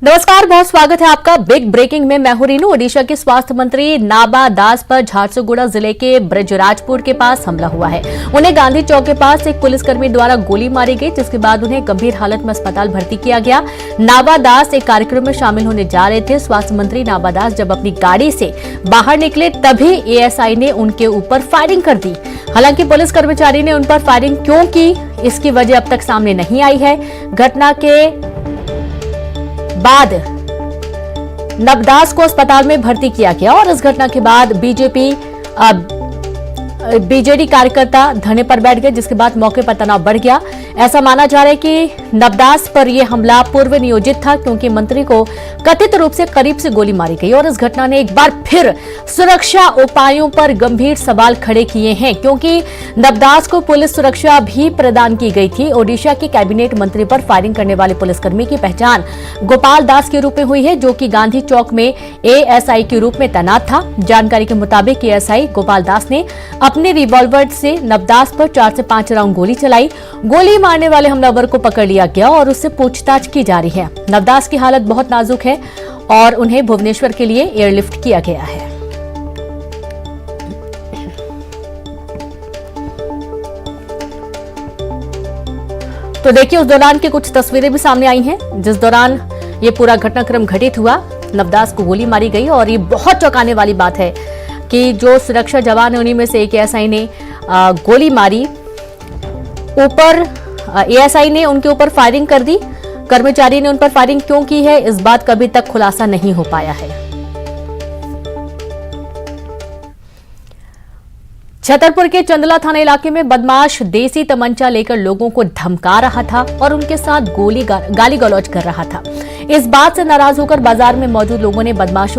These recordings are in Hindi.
नमस्कार, बहुत स्वागत है आपका बिग ब्रेकिंग में। मैं हूं रीनू। ओडिशा के स्वास्थ्य मंत्री नाबा दास पर झारसुगुड़ा जिले के ब्रजराजपुर के पास हमला हुआ है। उन्हें गांधी चौक के पास एक पुलिसकर्मी द्वारा गोली मारी गई, जिसके बाद उन्हें गंभीर हालत में अस्पताल भर्ती किया गया। नाबा दास एक कार्यक्रम में शामिल होने जा रहे थे। स्वास्थ्य मंत्री नाबा दास जब अपनी गाड़ी से बाहर निकले तभी एएसआई ने उनके ऊपर फायरिंग कर दी। हालांकि पुलिस कर्मचारी ने उन पर फायरिंग क्यों की, इसकी वजह अब तक सामने नहीं आई है। घटना के बाद नवदास को अस्पताल में भर्ती किया गया और इस घटना के बाद बीजेडी कार्यकर्ता धरने पर बैठ गए, जिसके बाद मौके पर तनाव बढ़ गया। ऐसा माना जा रहा है कि नवदास पर यह हमला पूर्व नियोजित था, क्योंकि मंत्री को कथित रूप से करीब से गोली मारी गई और इस घटना ने एक बार फिर सुरक्षा उपायों पर गंभीर सवाल खड़े किए हैं, क्योंकि नवदास को पुलिस सुरक्षा भी प्रदान की गई थी। ओडिशा के कैबिनेट मंत्री पर फायरिंग करने वाले पुलिसकर्मी की पहचान गोपाल दास के रूप में हुई है, जो कि गांधी चौक में एएसआई के रूप में तैनात था। जानकारी के मुताबिक एएसआई गोपाल दास ने अपने रिवॉल्वर से नवदास पर 4 से 5 राउंड गोली चलाई। गोली मारने वाले हमलावर को पकड़ लिया गया और उससे पूछताछ की जा रही है। नवदास की हालत बहुत नाजुक है और उन्हें भुवनेश्वर के लिए एयरलिफ्ट किया गया है। तो देखिए, उस दौरान की कुछ तस्वीरें भी सामने आई हैं, जिस दौरान ये पूरा घटनाक्रम घटित हुआ। नवदास को गोली मारी गई और ये बहुत चौंकाने वाली बात है कि जो सुरक्षा जवान है उन्हीं में से एक एएसआई ने गोली मारी। ऊपर एएसआई ने उनके ऊपर फायरिंग कर दी। कर्मचारी ने उन पर फायरिंग क्यों की है, इस बात का अभी तक खुलासा नहीं हो पाया है। छतरपुर के चंदला थाना इलाके में बदमाश देसी तमंचा लेकर लोगों को धमका रहा था और उनके साथ गाली गलौज कर रहा था। इस बात से नाराज होकर बाजार में मौजूद लोगों ने बदमाश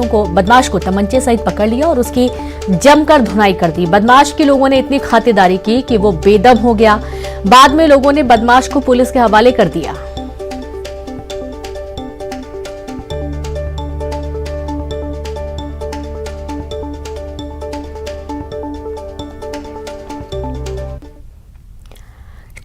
को तमंचे सहित पकड़ लिया और उसकी जमकर धुनाई कर दी। बदमाश के लोगों ने इतनी खातिरदारी की कि वो बेदम हो गया। बाद में लोगों ने बदमाश को पुलिस के हवाले कर दिया।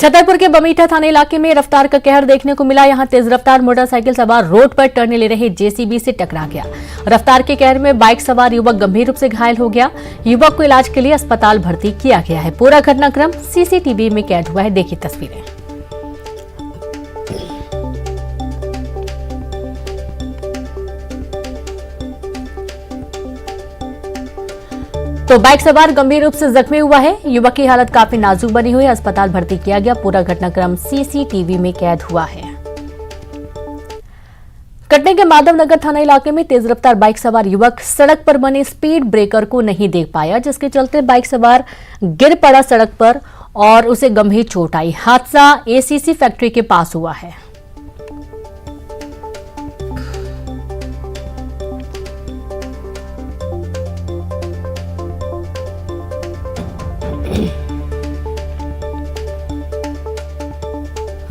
छतरपुर के बमीठा थाना इलाके में रफ्तार का कहर देखने को मिला। यहां तेज रफ्तार मोटरसाइकिल सवार रोड पर टर्न ले रहे जेसीबी से टकरा गया। रफ्तार के कहर में बाइक सवार युवक गंभीर रूप से घायल हो गया। युवक को इलाज के लिए अस्पताल भर्ती किया गया है। पूरा घटनाक्रम सीसीटीवी में कैद हुआ है। देखिए तस्वीरें। तो बाइक सवार गंभीर रूप से जख्मी हुआ है। युवक की हालत काफी नाजुक बनी हुई है। अस्पताल भर्ती किया गया। पूरा घटनाक्रम सीसीटीवी में कैद हुआ है। कटनी के माधवनगर थाना इलाके में तेज रफ्तार बाइक सवार युवक सड़क पर बने स्पीड ब्रेकर को नहीं देख पाया, जिसके चलते बाइक सवार गिर पड़ा सड़क पर और उसे गंभीर चोट आई। हादसा एसीसी फैक्ट्री के पास हुआ है।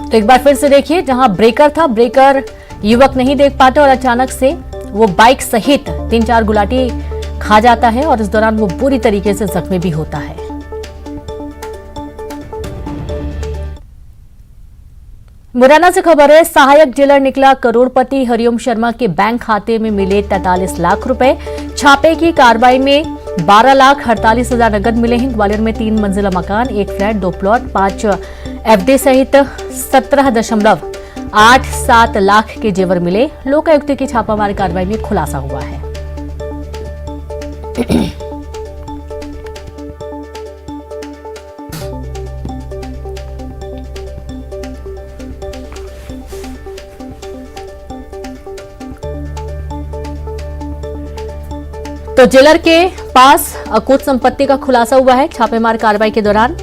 तो एक बार फिर से देखिए, जहां ब्रेकर था, ब्रेकर युवक नहीं देख पाते और अचानक से वो बाइक सहित 3-4 गुलाटी खा जाता है और इस दौरान वो बुरी तरीके से जख्मी भी होता है। मुरैना से खबर है, सहायक जेलर निकला करोड़पति। हरिओम शर्मा के बैंक खाते में मिले 43 लाख रुपए। छापे की कार्रवाई में 12,48,000 नगद मिले हैं। ग्वालियर में 3 मंजिला मकान, 1 फ्लैट, 2 प्लॉट, 5 एफडी सहित 17.87 लाख के जेवर मिले। लोकायुक्त की छापामारी कार्रवाई में खुलासा हुआ है। तो जेलर के पास अकुत संपत्ति का खुलासा हुआ है। छापेमार कार्रवाई के दौरान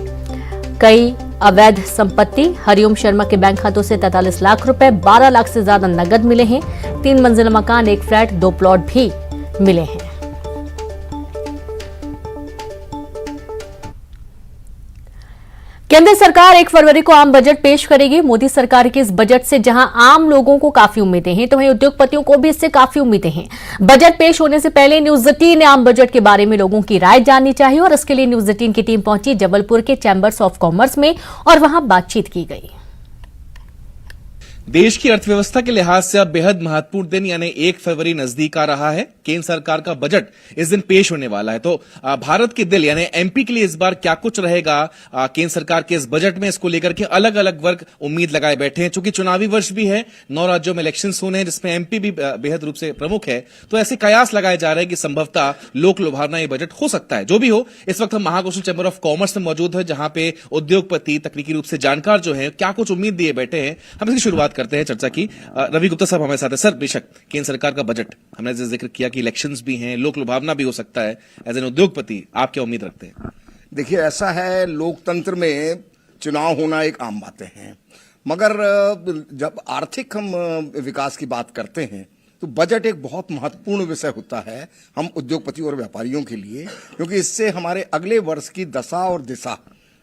कई अवैध संपत्ति, हरिओम शर्मा के बैंक खातों से 43 लाख रुपए, 12 लाख से ज्यादा नगद मिले हैं। 3 मंजिला मकान, 1 फ्लैट, 2 प्लॉट भी मिले हैं। केंद्र सरकार 1 फरवरी को आम बजट पेश करेगी। मोदी सरकार के इस बजट से जहां आम लोगों को काफी उम्मीदें हैं, तो वहीं उद्योगपतियों को भी इससे काफी उम्मीदें हैं। बजट पेश होने से पहले न्यूज 18 ने आम बजट के बारे में लोगों की राय जाननी चाहिए और इसके लिए न्यूज 18 की टीम पहुंची जबलपुर के चैंबर्स ऑफ कॉमर्स में और वहां बातचीत की गई। देश की अर्थव्यवस्था के लिहाज से अब बेहद महत्वपूर्ण दिन यानी 1 फरवरी नजदीक आ रहा है। केंद्र सरकार का बजट इस दिन पेश होने वाला है। तो भारत के दिल यानी एमपी के लिए इस बार क्या कुछ रहेगा केंद्र सरकार के इस बजट में, इसको लेकर के अलग अलग वर्ग उम्मीद लगाए बैठे हैं। चूंकि चुनावी वर्ष भी है, 9 राज्यों में इलेक्शंस होने हैं, जिसमें एमपी भी बेहद रूप से प्रमुख है। तो ऐसे कयास लगाए जा रहे हैं कि संभवतः लोक लुभावना ये बजट हो सकता है। जो भी हो, इस वक्त हम महाकौशल चैंबर ऑफ कॉमर्स में मौजूद है, जहां पे उद्योगपति, तकनीकी रूप से जानकार जो है क्या कुछ उम्मीद दिए बैठे हैं। हम इसकी शुरुआत करते हैं चर्चा की। रवि गुप्ता साहब हमारे साथ है। सर, बेशक केंद्र सरकार का बजट, हमने जिक्र किया कि इलेक्शंस भी हैं, लोक लुभावना भी हो सकता है। एज एन उद्योगपति आप क्या उम्मीद रखते हैं? देखिए, ऐसा है, लोकतंत्र में चुनाव होना एक आम बातें हैं, मगर जब आर्थिक हम विकास की बात करते हैं तो बजट एक बहुत महत्वपूर्ण विषय होता है हम उद्योगपति और व्यापारियों के लिए, क्योंकि इससे हमारे अगले वर्ष की दशा और दिशा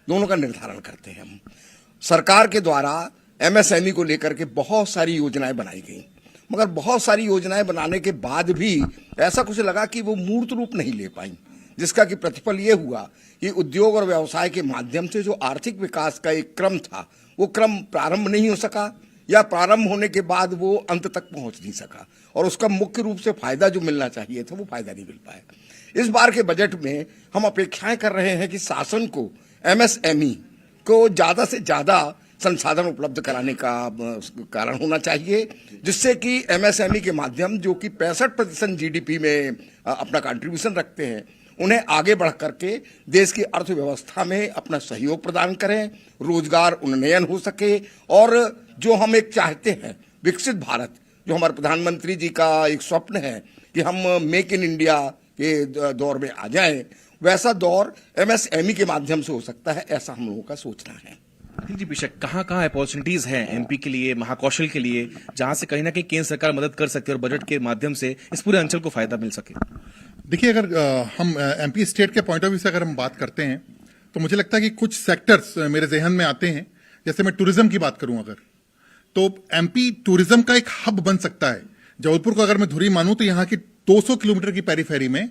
दोनों का निर्धारण करते हैं हम। सरकार के द्वारा एमएसएमई को लेकर के बहुत सारी योजनाएं बनाई गई, मगर बहुत सारी योजनाएं बनाने के बाद भी ऐसा कुछ लगा कि वो मूर्त रूप नहीं ले पाई, जिसका कि प्रतिफल ये हुआ कि उद्योग और व्यवसाय के माध्यम से जो आर्थिक विकास का एक क्रम था, वो क्रम प्रारंभ नहीं हो सका, या प्रारंभ होने के बाद वो अंत तक पहुंच नहीं सका, और उसका मुख्य रूप से फायदा जो मिलना चाहिए था वो फायदा नहीं मिल पाया। इस बार के बजट में हम अपेक्षाएं कर रहे हैं कि शासन को एमएसएमई को ज्यादा से ज्यादा संसाधन उपलब्ध कराने का कारण होना चाहिए, जिससे कि एमएसएमई के माध्यम, जो कि 65% जीडीपी में अपना कंट्रीब्यूशन रखते हैं, उन्हें आगे बढ़ करके देश की अर्थव्यवस्था में अपना सहयोग प्रदान करें, रोजगार उन्नयन हो सके, और जो हम एक चाहते हैं विकसित भारत, जो हमारे प्रधानमंत्री जी का एक स्वप्न है कि हम मेक इन इंडिया के दौर में आ जाएं, वैसा दौर एमएसएमई के माध्यम से हो सकता है, ऐसा हम लोगों का सोचना है। जी, बेशक कहाँ अपॉर्चुनिटीज हैं एमपी के लिए, महाकौशल के लिए, जहां से कहीं ना कहीं केंद्र सरकार मदद कर सकती है और बजट के माध्यम से इस पूरे अंचल को फायदा मिल सके? देखिए, अगर हम एमपी स्टेट के पॉइंट ऑफ व्यू से अगर हम बात करते हैं तो मुझे लगता है कि कुछ सेक्टर्स मेरे जहन में आते हैं। जैसे मैं टूरिज्म की बात करूं अगर, तो एमपी टूरिज्म का एक हब बन सकता है। जबलपुर को अगर मैं धुरी मानूं तो यहाँ की 200 किलोमीटर की पेरीफेरी में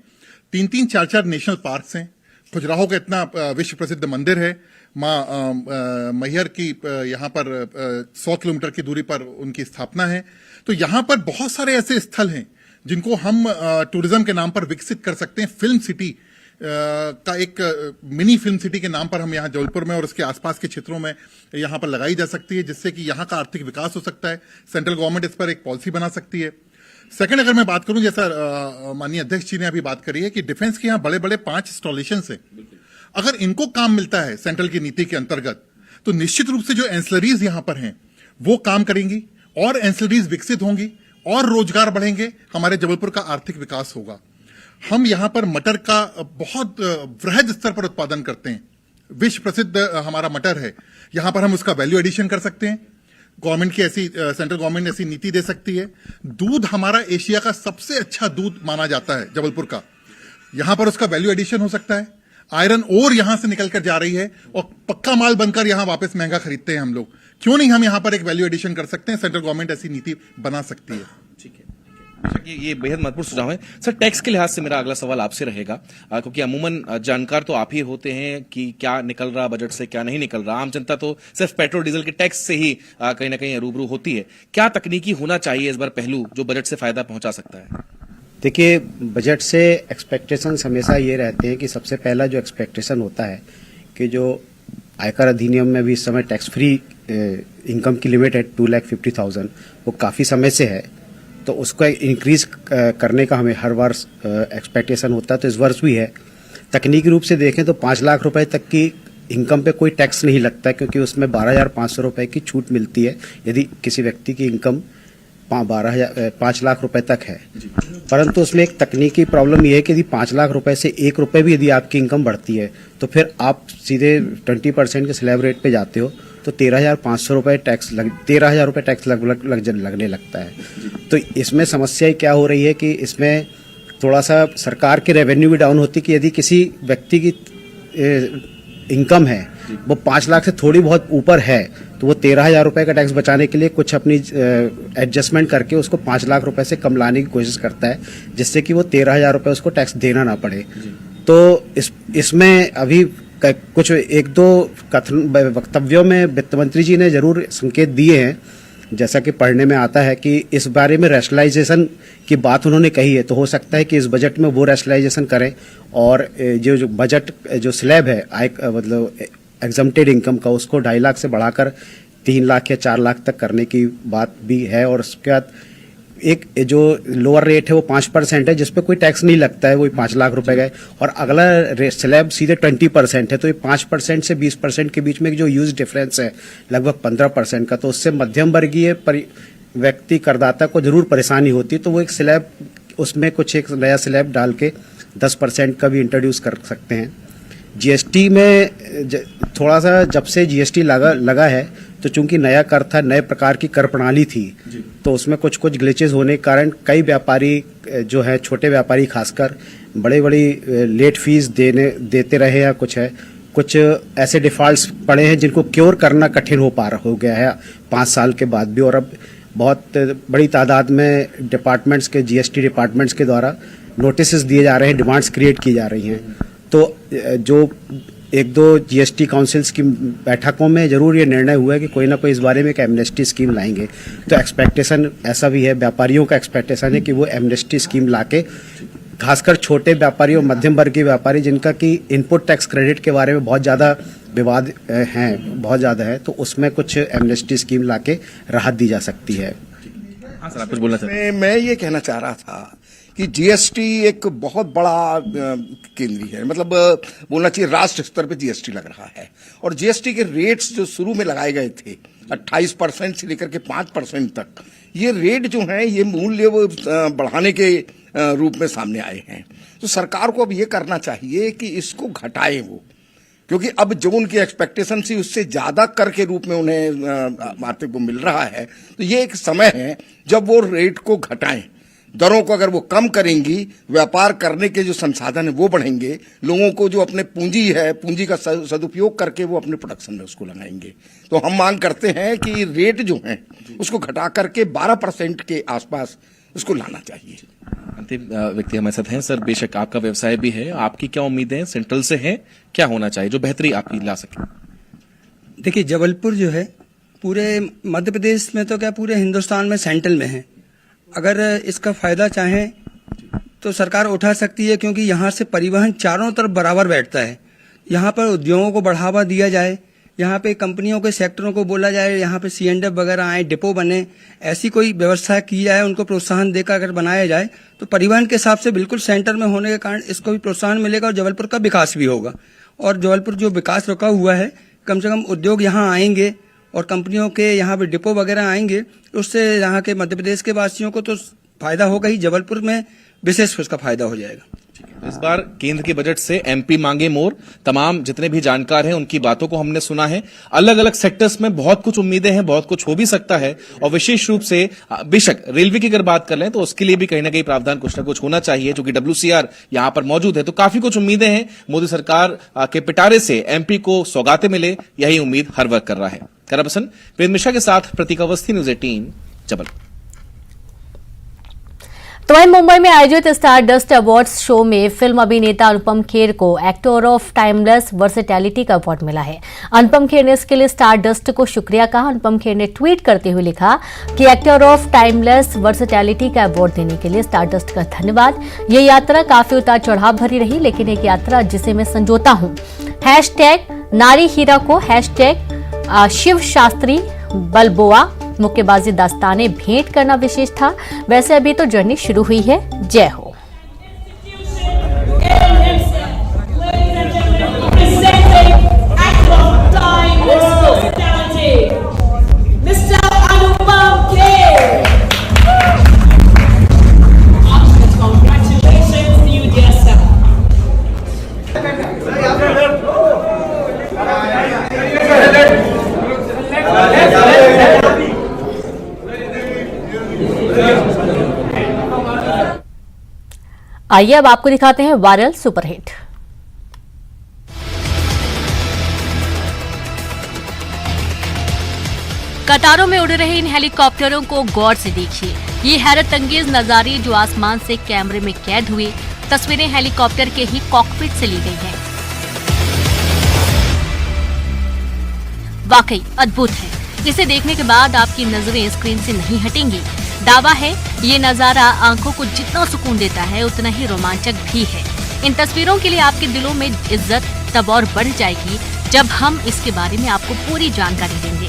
3-3, 4-4 नेशनल पार्क्स हैं। खजुराहो का इतना विश्व प्रसिद्ध मंदिर है, माँ मैहर की यहाँ पर 100 किलोमीटर की दूरी पर उनकी स्थापना है। तो यहाँ पर बहुत सारे ऐसे स्थल हैं जिनको हम टूरिज्म के नाम पर विकसित कर सकते हैं। फिल्म सिटी का एक मिनी फिल्म सिटी के नाम पर हम यहाँ जबलपुर में और उसके आसपास के क्षेत्रों में यहाँ पर लगाई जा सकती है, जिससे कि यहाँ का आर्थिक विकास हो सकता है। सेंट्रल गवर्नमेंट इस पर एक पॉलिसी बना सकती है। सेकंड, अगर मैं बात करूं, जैसा माननीय अध्यक्ष जी ने अभी बात करी है कि डिफेंस के यहाँ बड़े बड़े 5 इंस्टॉलेशन है, अगर इनको काम मिलता है सेंट्रल की नीति के अंतर्गत, तो निश्चित रूप से जो एंसिलरीज यहां पर हैं वो काम करेंगी और एंसिलरीज विकसित होंगी और रोजगार बढ़ेंगे, हमारे जबलपुर का आर्थिक विकास होगा। हम यहां पर मटर का बहुत वृहद स्तर पर उत्पादन करते हैं, विश्व प्रसिद्ध हमारा मटर है। यहां पर हम उसका वैल्यू एडिशन कर सकते हैं। गवर्नमेंट की ऐसी, सेंट्रल गवर्नमेंट ऐसी नीति दे सकती है। दूध हमारा एशिया का सबसे अच्छा दूध माना जाता है जबलपुर का, यहां पर उसका वैल्यू एडिशन हो सकता है। आयरन ओर यहां से निकलकर जा रही है और पक्का माल बनकर यहां वापस महंगा खरीदते हैं हम लोग। क्यों नहीं हम यहां पर एक वैल्यू एडिशन कर सकते हैं? सेंट्रल गवर्नमेंट ऐसी नीति बना सकती है। ठीक है, ये बेहद महत्वपूर्ण सुझाव है। सर, टैक्स के लिहाज से मेरा अगला सवाल आपसे रहेगा, क्योंकि अमूमन जानकार तो आप ही होते हैं कि क्या निकल रहा बजट से, क्या नहीं निकल रहा। आम जनता तो सिर्फ पेट्रोल डीजल के टैक्स से ही कहीं ना कहीं रूबरू होती है। क्या तकनीकी होना चाहिए इस बार पहलू जो बजट से फायदा पहुंचा सकता है? देखिए, बजट से एक्सपेक्टेशंस हमेशा ये रहते हैं कि सबसे पहला जो एक्सपेक्टेशन होता है कि जो आयकर अधिनियम में भी इस समय टैक्स फ्री इनकम की लिमिट है 2,50,000, वो काफ़ी समय से है, तो उसको इंक्रीज करने का हमें हर वर्ष एक्सपेक्टेशन होता है। तो इस वर्ष भी है। तकनीकी रूप से देखें तो 5 लाख रुपए तक की इनकम पे कोई टैक्स नहीं लगता है, क्योंकि उसमें 12,500 रुपए की छूट मिलती है यदि किसी व्यक्ति की इनकम 5 लाख रुपए तक है। परंतु उसमें एक तकनीकी प्रॉब्लम यह है कि यदि 5 लाख रुपए से 1 रुपए भी यदि आपकी इनकम बढ़ती है तो फिर आप सीधे 20% के स्लैब रेट पे जाते हो, तो 13,500 रुपए टैक्स 13,000 रुपए टैक्स लगने लगता है। तो इसमें समस्या क्या हो रही है कि इसमें थोड़ा सा सरकार की रेवेन्यू भी डाउन होती है कि यदि किसी व्यक्ति की इनकम है वो 5 लाख से थोड़ी बहुत ऊपर है, तो वो 13,000 रुपए का टैक्स बचाने के लिए कुछ अपनी एडजस्टमेंट करके उसको 5 लाख रुपए से कम लाने की कोशिश करता है, जिससे कि वो 13,000 रुपए उसको टैक्स देना ना पड़े। तो इसमें अभी कुछ 1-2 वक्तव्यों में वित्त मंत्री जी ने जरूर संकेत दिए हैं जैसा कि पढ़ने में आता है कि इस बारे में रैशनलाइजेशन की बात उन्होंने कही है, तो हो सकता है कि इस बजट में वो रैशनलाइजेशन करें और जो बजट जो स्लैब है मतलब एग्जम्प्टेड इनकम का, उसको 2.5 लाख से बढ़ाकर 3 लाख या 4 लाख तक करने की बात भी है। और उसके बाद एक जो लोअर रेट है वो 5% है, जिसपे कोई टैक्स नहीं लगता है, वो 5 लाख रुपए का है। और अगला स्लैब सीधे 20% है, तो ये 5% से 20% के बीच में जो यूज डिफरेंस है लगभग 15% का, तो उससे मध्यम वर्गीय व्यक्ति करदाता को जरूर परेशानी होती है। तो वो एक स्लैब, उसमें कुछ एक नया स्लैब डाल के 10% का भी इंट्रोड्यूस कर सकते हैं। जीएसटी में थोड़ा सा जब से जीएसटी लगा है, तो चूंकि नया कर था, नए प्रकार की कर प्रणाली थी, तो उसमें कुछ ग्लिचेस होने के कारण कई व्यापारी जो है, छोटे व्यापारी खासकर, बड़ी लेट फीस देते रहे या कुछ ऐसे डिफॉल्ट्स पड़े हैं जिनको क्योर करना कठिन हो गया है 5 साल के बाद भी। और अब बहुत बड़ी तादाद में डिपार्टमेंट्स के, जीएसटी डिपार्टमेंट्स के द्वारा नोटिस दिए जा रहे हैं, डिमांड्स क्रिएट की जा रही हैं। तो जो 1-2 जीएसटी काउंसिल्स की बैठकों में जरूर ये निर्णय हुआ है कि कोई ना कोई इस बारे में एक एमनेस्टी स्कीम लाएंगे। तो एक्सपेक्टेशन ऐसा भी है, व्यापारियों का एक्सपेक्टेशन है कि वो एमनेस्टी स्कीम लाके खासकर छोटे व्यापारी और मध्यम वर्ग के व्यापारी, जिनका कि इनपुट टैक्स क्रेडिट के बारे में बहुत ज़्यादा विवाद बहुत ज़्यादा है, तो उसमें कुछ एमनेस्टी स्कीम लाके राहत दी जा सकती है। हाँ सर, आप कुछ बोलना चाहते हैं? मैं ये कहना चाह रहा था कि जीएसटी एक बहुत बड़ा केंद्रीय है, मतलब बोलना चाहिए राष्ट्र स्तर पे जीएसटी लग रहा है। और जीएसटी के रेट्स जो शुरू में लगाए गए थे 28% से लेकर के 5% तक, ये रेट जो हैं ये मूल्य बढ़ाने के रूप में सामने आए हैं। तो सरकार को अब ये करना चाहिए कि इसको घटाए वो, क्योंकि अब जो उनकी एक्सपेक्टेशन थी उससे ज्यादा कर के रूप में उन्हें आर्थिक को मिल रहा है। तो ये एक समय है जब वो रेट को घटाएं। दरों को अगर वो कम करेंगी, व्यापार करने के जो संसाधन है वो बढ़ेंगे, लोगों को जो अपने पूंजी है, पूंजी का सदुपयोग करके वो अपने प्रोडक्शन में उसको लगाएंगे। तो हम मांग करते हैं कि रेट जो है उसको घटा करके 12% के आसपास उसको लाना चाहिए। अंतिम व्यक्ति हमारे साथ हैं। सर, बेशक आपका व्यवसाय भी है, आपकी क्या उम्मीदें सेंट्रल से हैं, क्या होना चाहिए जो बेहतरी आपकी ला सके? देखिए, जबलपुर जो है पूरे मध्य प्रदेश में तो क्या पूरे हिंदुस्तान में सेंट्रल में है। अगर इसका फायदा चाहें तो सरकार उठा सकती है, क्योंकि यहाँ से परिवहन चारों तरफ बराबर बैठता है। यहाँ पर उद्योगों को बढ़ावा दिया जाए, यहाँ पे कंपनियों के सेक्टरों को बोला जाए, यहाँ पे C&F वगैरह आए, डिपो बने, ऐसी कोई व्यवस्था की जाए, उनको प्रोत्साहन देकर अगर बनाया जाए तो परिवहन के हिसाब से बिल्कुल सेंटर में होने के कारण इसको भी प्रोत्साहन मिलेगा और जबलपुर का विकास भी होगा। और जबलपुर जो विकास रुका हुआ है, कम से कम उद्योग यहाँ आएंगे और कंपनियों के यहाँ पे डिपो वगैरह आएंगे, उससे यहाँ के मध्य प्रदेश के वासियों को तो फायदा होगा ही, जबलपुर में विशेष उसका फायदा हो जाएगा। इस बार केंद्र के बजट से एमपी मांगे मोर, तमाम जितने भी जानकार हैं उनकी बातों को हमने सुना है। अलग अलग सेक्टर्स में बहुत कुछ उम्मीदें हैं, बहुत कुछ हो भी सकता है। और विशेष रूप से बेशक रेलवे की अगर बात कर लें तो उसके लिए भी कहीं ना कहीं प्रावधान कुछ ना कुछ होना चाहिए, क्योंकि WCR यहां पर मौजूद है। तो काफी कुछ उम्मीदें हैं। मोदी सरकार के पिटारे से एमपी को सौगातें मिले, यही उम्मीद हर वर्ग कर रहा है। कैमरा पर्सन वेद मिश्रा के साथ प्रतीक अवस्थी, न्यूज़ 18 जबलपुर। तो वहीं मुंबई में आयोजित स्टार डस्ट अवार्ड्स शो में फिल्म अभिनेता अनुपम खेर को एक्टर ऑफ टाइमलेस वर्सेटैलिटी का अवार्ड मिला है। अनुपम खेर ने इसके लिए स्टार डस्ट को शुक्रिया कहा। अनुपम खेर ने ट्वीट करते हुए लिखा कि एक्टर ऑफ टाइमलेस वर्सेटैलिटी का अवार्ड देने के लिए स्टार डस्ट का धन्यवाद। ये यात्रा काफी उतार चढ़ाव भरी रही, लेकिन एक यात्रा जिसे मैं संजोता हूँ। #नारी हीरा को #शिव शास्त्री बलबोआ मुक्केबाजी दास्ताने भेंट करना विशेष था। वैसे अभी तो जर्नी शुरू हुई है। जय हो। आइए अब आपको दिखाते हैं वायरल सुपरहिट। कतारों में उड़ रहे इन हेलीकॉप्टरों को गौर से देखिए। ये हैरत अंगेज नजारे जो आसमान से कैमरे में कैद हुए तस्वीरें हेलीकॉप्टर के ही कॉकपिट से ली गई हैं। वाकई अद्भुत है। इसे देखने के बाद आपकी नजरें स्क्रीन से नहीं हटेंगी। दावा है ये नजारा आंखों को जितना सुकून देता है उतना ही रोमांचक भी है। इन तस्वीरों के लिए आपके दिलों में इज्जत तब और बढ़ जाएगी जब हम इसके बारे में आपको पूरी जानकारी देंगे।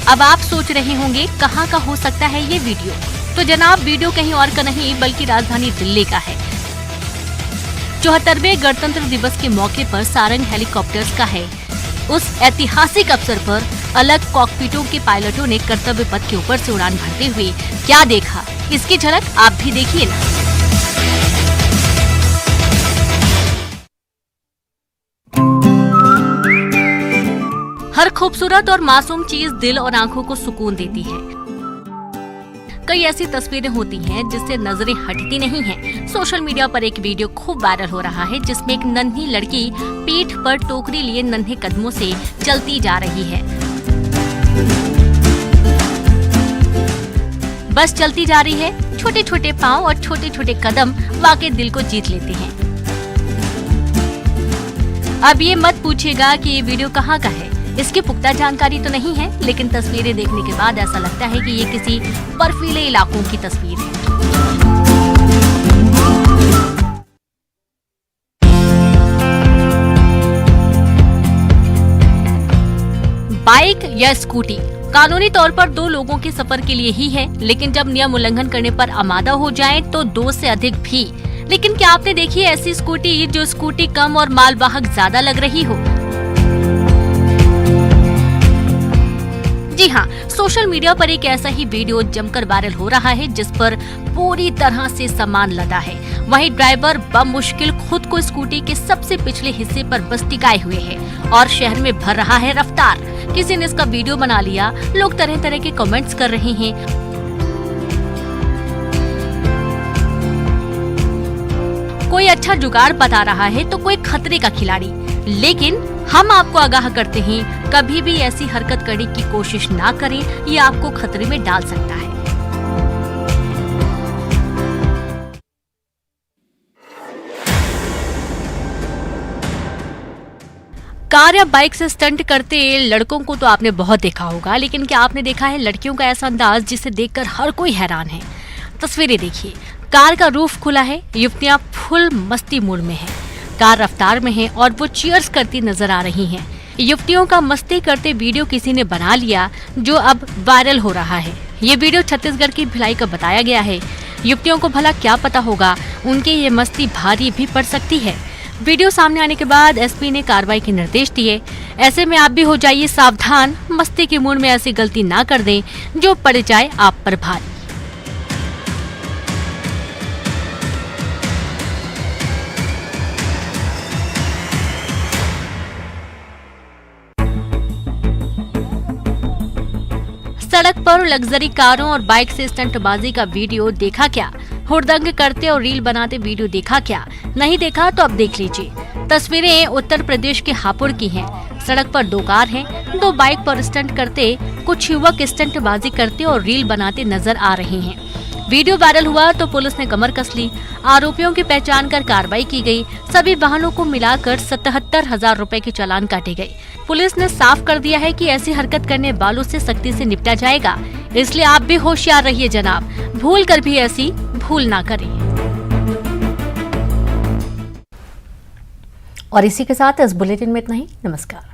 अब आप सोच रहे होंगे कहाँ का हो सकता है ये वीडियो, तो जनाब वीडियो कहीं और का नहीं बल्कि राजधानी दिल्ली का है। 74वें गणतंत्र दिवस के मौके पर सारंग हेलीकॉप्टर्स का है। उस ऐतिहासिक अवसर पर अलग कॉकपिटों के पायलटों ने कर्तव्य पथ के ऊपर से उड़ान भरते हुए क्या देखा, इसकी झलक आप भी देखिए ना। हर खूबसूरत और मासूम चीज दिल और आंखों को सुकून देती है। कई ऐसी तस्वीरें होती हैं जिससे नजरें हटती नहीं हैं। सोशल मीडिया पर एक वीडियो खूब वायरल हो रहा है जिसमें एक नन्ही लड़की पीठ पर टोकरी लिए नन्हे कदमों से चलती जा रही है। बस चलती जा रही है। छोटे छोटे पांव और छोटे छोटे कदम वाकई दिल को जीत लेते हैं। अब ये मत पूछिएगा कि ये वीडियो कहाँ का है, इसकी पुख्ता जानकारी तो नहीं है, लेकिन तस्वीरें देखने के बाद ऐसा लगता है कि ये किसी बर्फीले इलाकों की तस्वीर है। बाइक या स्कूटी कानूनी तौर पर दो लोगों के सफर के लिए ही है, लेकिन जब नियम उल्लंघन करने पर आमादा हो जाए तो 2 से अधिक भी। लेकिन क्या आपने देखी है ऐसी स्कूटी जो स्कूटी कम और मालवाहक ज्यादा लग रही हो? जी हाँ, सोशल मीडिया पर एक ऐसा ही वीडियो जमकर वायरल हो रहा है जिस पर पूरी तरह से सामान लदा है। वहीं ड्राइवर बमुश्किल खुद को स्कूटी के सबसे पिछले हिस्से पर बस टिकाए हुए है और शहर में भर रहा है रफ्तार। किसी ने इसका वीडियो बना लिया, लोग तरह तरह के कमेंट्स कर रहे हैं। कोई अच्छा जुगाड़ बता रहा है तो कोई खतरे का खिलाड़ी। लेकिन हम आपको आगाह करते हैं, कभी भी ऐसी हरकत करने की कोशिश ना करें, ये आपको खतरे में डाल सकता है। कार या बाइक से स्टंट करते लड़कों को तो आपने बहुत देखा होगा, लेकिन क्या आपने देखा है लड़कियों का ऐसा अंदाज जिसे देखकर हर कोई हैरान है। तस्वीरें देखिए, कार का रूफ खुला है, युवतियां फुल मस्ती मूड में हैं। कार रफ्तार में है और वो चीयर्स करती नजर आ रही हैं। युवतियों का मस्ती करते वीडियो किसी ने बना लिया जो अब वायरल हो रहा है। ये वीडियो छत्तीसगढ़ की भिलाई का बताया गया है। युवतियों को भला क्या पता होगा, उनकी ये मस्ती भारी भी पड़ सकती है। वीडियो सामने आने के बाद एसपी ने कार्रवाई के निर्देश दिए। ऐसे में आप भी हो जाइए सावधान, मस्ती के मूड में ऐसी गलती ना कर दें जो पड़ जाए आप पर भारी। सड़क पर लग्जरी कारों और बाइक से स्टंटबाजी का वीडियो देखा क्या? हुड़दंग करते और रील बनाते वीडियो देखा क्या? नहीं देखा तो अब देख लीजिए। तस्वीरें उत्तर प्रदेश के हापुड़ की हैं। सड़क पर 2 कार हैं, 2 बाइक पर स्टंट करते कुछ युवक स्टंटबाजी करते और रील बनाते नजर आ रहे हैं। वीडियो वायरल हुआ तो पुलिस ने कमर कस ली। आरोपियों की पहचान कर कार्रवाई की गई। सभी वाहनों को मिलाकर 77,000 रुपए के चालान काटे गए। पुलिस ने साफ कर दिया है कि ऐसी हरकत करने वालों से सख्ती से निपटा जाएगा, इसलिए आप भी होशियार रहिए जनाब, भूल कर भी ऐसी भूल ना करें। और इसी के साथ इस बुलेटिन में इतना ही। नमस्कार।